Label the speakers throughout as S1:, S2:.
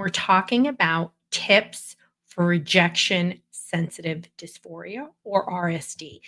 S1: we're talking about tips for rejection sensitive dysphoria or RSD.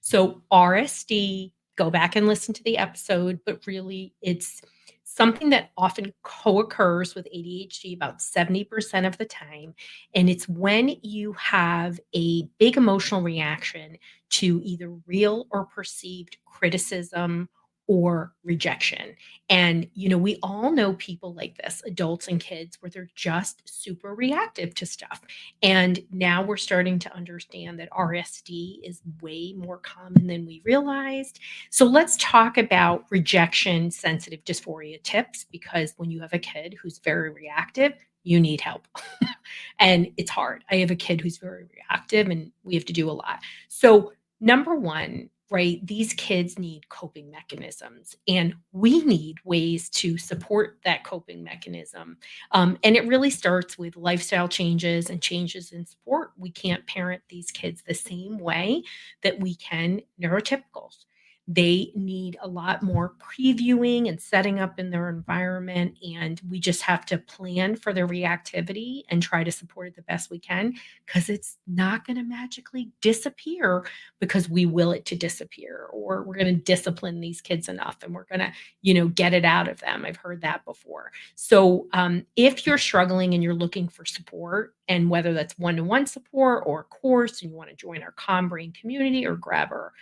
S1: So RSD, go back and listen to the episode, but really it's something that often co-occurs with ADHD about 70% of the time. And it's when you have a big emotional reaction to either real or perceived criticism or rejection. And, we all know people like this, adults and kids, where they're just super reactive to stuff. And now we're starting to understand that RSD is way more common than we realized. So let's talk about rejection sensitive dysphoria tips, because when you have a kid who's very reactive, you need help. And it's hard. I have a kid who's very reactive and we have to do a lot. So, number one, right, these kids need coping mechanisms and we need ways to support that coping mechanism. And it really starts with lifestyle changes and changes in support. We can't parent these kids the same way that we can neurotypicals. They need a lot more previewing and setting up in their environment. And we just have to plan for their reactivity and try to support it the best we can, because it's not going to magically disappear because we will it to disappear, or we're going to discipline these kids enough and we're going to, get it out of them. I've heard that before. So if you're struggling and you're looking for support, and whether that's one-to-one support or a course, and you want to join our Calm Brain community or grab our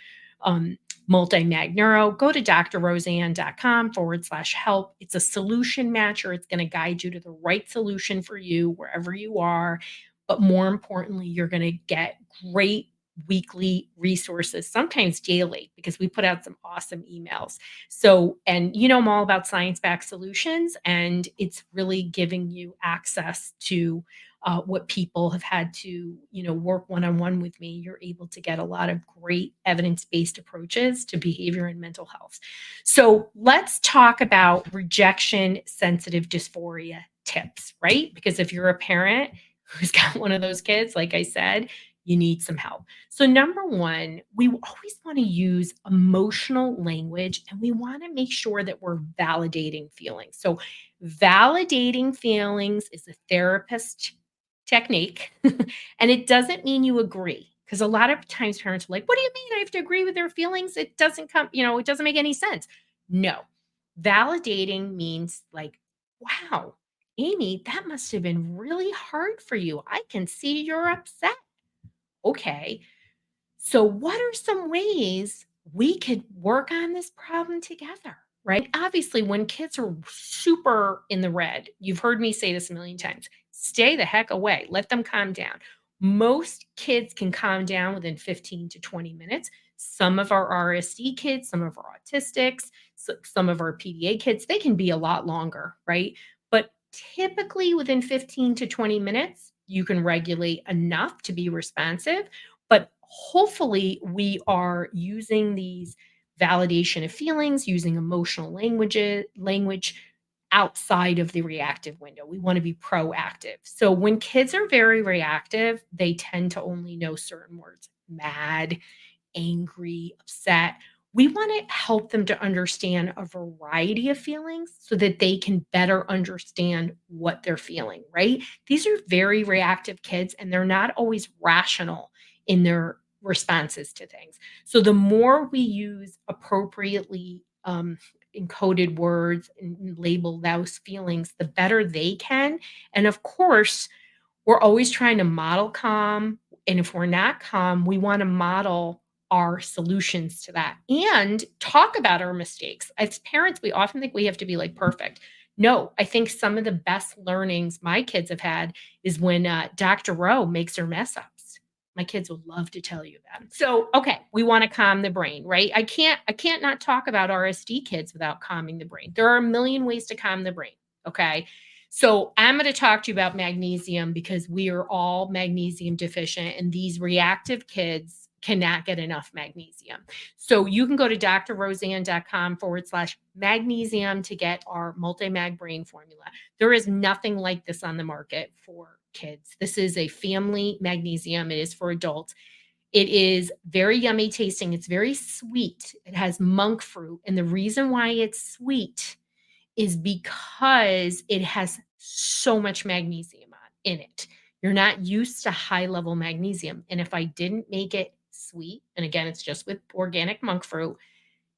S1: multi-mag neuro, go to drroseann.com/help. It's a solution matcher. It's going to guide you to the right solution for you wherever you are. But more importantly, you're going to get great weekly resources, sometimes daily, because we put out some awesome emails. So, and I'm all about science-backed solutions, and it's really giving you access to what people have had to, work one-on-one with me. You're able to get a lot of great evidence-based approaches to behavior and mental health. So let's talk about rejection sensitive dysphoria tips, right? Because if you're a parent who's got one of those kids, like I said, you need some help. So number one, we always want to use emotional language, and we want to make sure that we're validating feelings. So validating feelings is a therapist technique, and it doesn't mean you agree. Because a lot of times parents are like, what do you mean I have to agree with their feelings? It doesn't it doesn't make any sense. No, validating means like, wow, Amy, that must have been really hard for you. I can see you're upset. Okay. So, what are some ways we could work on this problem together? Right. Obviously, when kids are super in the red, you've heard me say this a million times, stay the heck away, let them calm down. Most kids can calm down within 15 to 20 minutes. Some of our RSD kids, some of our autistics, some of our PDA kids, they can be a lot longer, right? But typically within 15 to 20 minutes, you can regulate enough to be responsive. But hopefully, we are using these validation of feelings, using emotional language outside of the reactive window. We want to be proactive. So when kids are very reactive, they tend to only know certain words: mad, angry, upset. We want to help them to understand a variety of feelings so that they can better understand what they're feeling, right? These are very reactive kids, and they're not always rational in their responses to things. So the more we use appropriately encoded words and label those feelings, the better they can. And of course, we're always trying to model calm. And if we're not calm, we want to model our solutions to that and talk about our mistakes. As parents, we often think we have to be like perfect. No, I think some of the best learnings my kids have had is when Dr. Rowe makes her mess ups. My kids would love to tell you that. So, okay, we want to calm the brain, right? I can't not talk about RSD kids without calming the brain. There are a million ways to calm the brain. Okay. So I'm going to talk to you about magnesium, because we are all magnesium deficient, and these reactive kids cannot get enough magnesium. So you can go to drroseann.com/magnesium to get our multi-mag brain formula. There is nothing like this on the market for kids. This is a family magnesium. It is for adults. It is very yummy tasting. It's very sweet. It has monk fruit. And the reason why it's sweet is because it has so much magnesium in it. You're not used to high level magnesium. And if I didn't make it sweet, and again, it's just with organic monk fruit,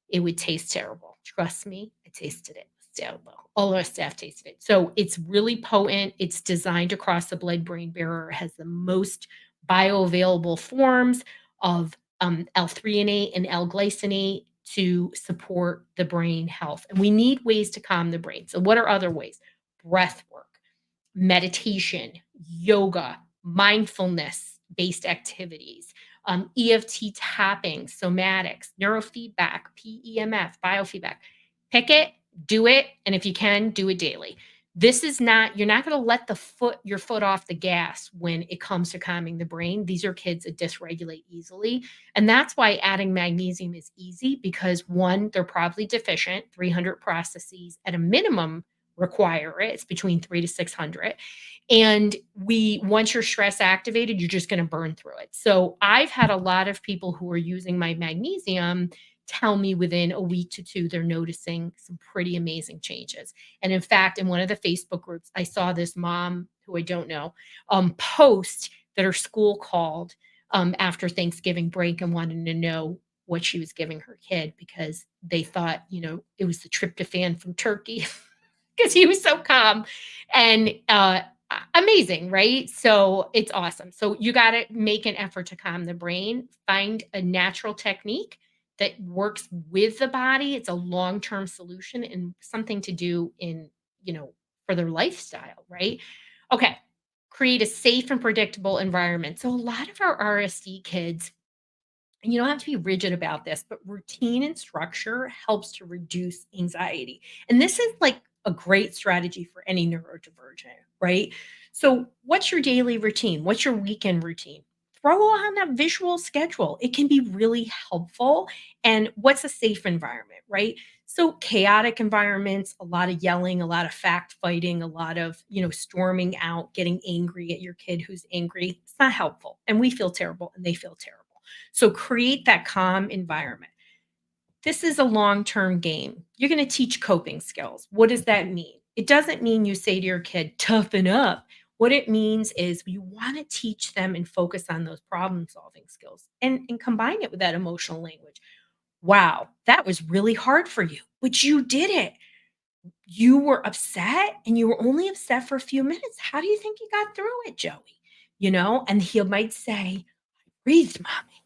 S1: it would taste terrible. Trust me, I tasted it. It's terrible. All our staff tasted it. So it's really potent. It's designed to cross the blood brain barrier. It has the most bioavailable forms of L-threonate and L-glycinate to support the brain health. And we need ways to calm the brain. So, what are other ways? Breath work, meditation, yoga, mindfulness based activities, EFT tapping, somatics, neurofeedback, PEMF, biofeedback. Pick it, do it, and if you can, do it daily. This is not, you're not going to let your foot off the gas when it comes to calming the brain. These are kids that dysregulate easily. And that's why adding magnesium is easy because one, they're probably deficient, 300 processes at a minimum require it. It's between 3 to 600. And once you're stress activated, you're just going to burn through it. So I've had a lot of people who are using my magnesium tell me within a week to two, they're noticing some pretty amazing changes. And in fact, in one of the Facebook groups, I saw this mom who I don't know post that her school called after Thanksgiving break and wanted to know what she was giving her kid because they thought, it was the tryptophan from turkey because he was so calm and amazing, right? So it's awesome. So you got to make an effort to calm the brain, find a natural technique that works with the body. It's a long-term solution and something to do for their lifestyle, right? Okay. Create a safe and predictable environment. So a lot of our RSD kids, and you don't have to be rigid about this, but routine and structure helps to reduce anxiety. And this is like a great strategy for any neurodivergent, right? So, what's your daily routine? What's your weekend routine? Throw on a visual schedule. It can be really helpful. And what's a safe environment, right? So, chaotic environments, a lot of yelling, a lot of fact fighting, a lot of, storming out, getting angry at your kid who's angry. It's not helpful. And we feel terrible and they feel terrible. So create that calm environment. This is a long term game. You're going to teach coping skills. What does that mean? It doesn't mean you say to your kid, toughen up. What it means is you want to teach them and focus on those problem solving skills and combine it with that emotional language. Wow, that was really hard for you, but you did it. You were upset and you were only upset for a few minutes. How do you think you got through it, Joey? And he might say, breathe, mommy,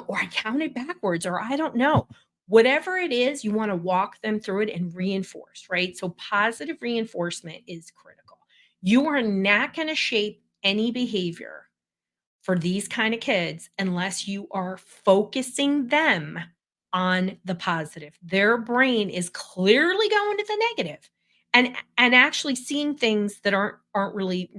S1: or I counted backwards, or I don't know. Whatever it is, you want to walk them through it and reinforce, right? So positive reinforcement is critical. You are not going to shape any behavior for these kind of kids unless you are focusing them on the positive. Their brain is clearly going to the negative and actually seeing things that aren't really,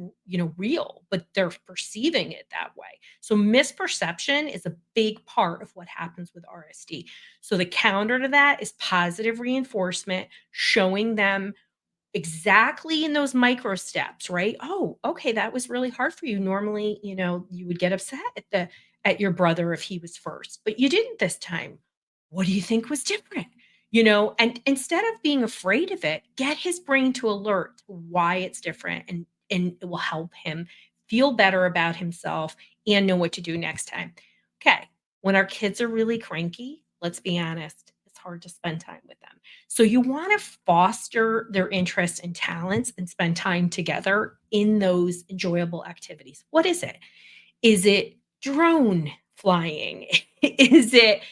S1: real, but they're perceiving it that way. So misperception is a big part of what happens with RSD. So the counter to that is positive reinforcement, showing them exactly in those micro steps, right? Oh, okay, that was really hard for you. Normally, you would get upset at your brother if he was first, but you didn't this time. What do you think was different? And instead of being afraid of it, get his brain to alert to why it's different and it will help him feel better about himself and know what to do next time. Okay, when our kids are really cranky, let's be honest, it's hard to spend time with them. So you want to foster their interests and talents and spend time together in those enjoyable activities. What is it? Is it drone flying? Is it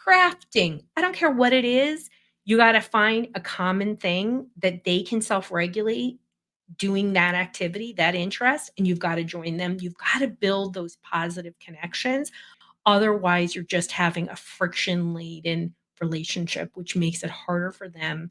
S1: crafting? I don't care what it is. You got to find a common thing that they can self regulate doing that activity, that interest, and you've got to join them. You've got to build those positive connections. Otherwise, you're just having a friction laden relationship, which makes it harder for them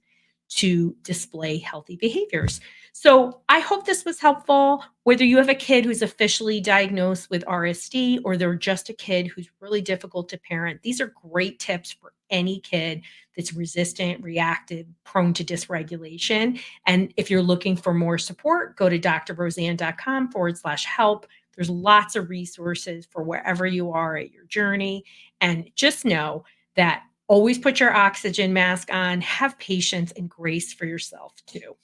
S1: to display healthy behaviors. So I hope this was helpful. Whether you have a kid who's officially diagnosed with RSD or they're just a kid who's really difficult to parent, these are great tips for any kid that's resistant, reactive, prone to dysregulation. And if you're looking for more support, go to drroseann.com/help. There's lots of resources for wherever you are at your journey. And just know that always put your oxygen mask on, have patience and grace for yourself too.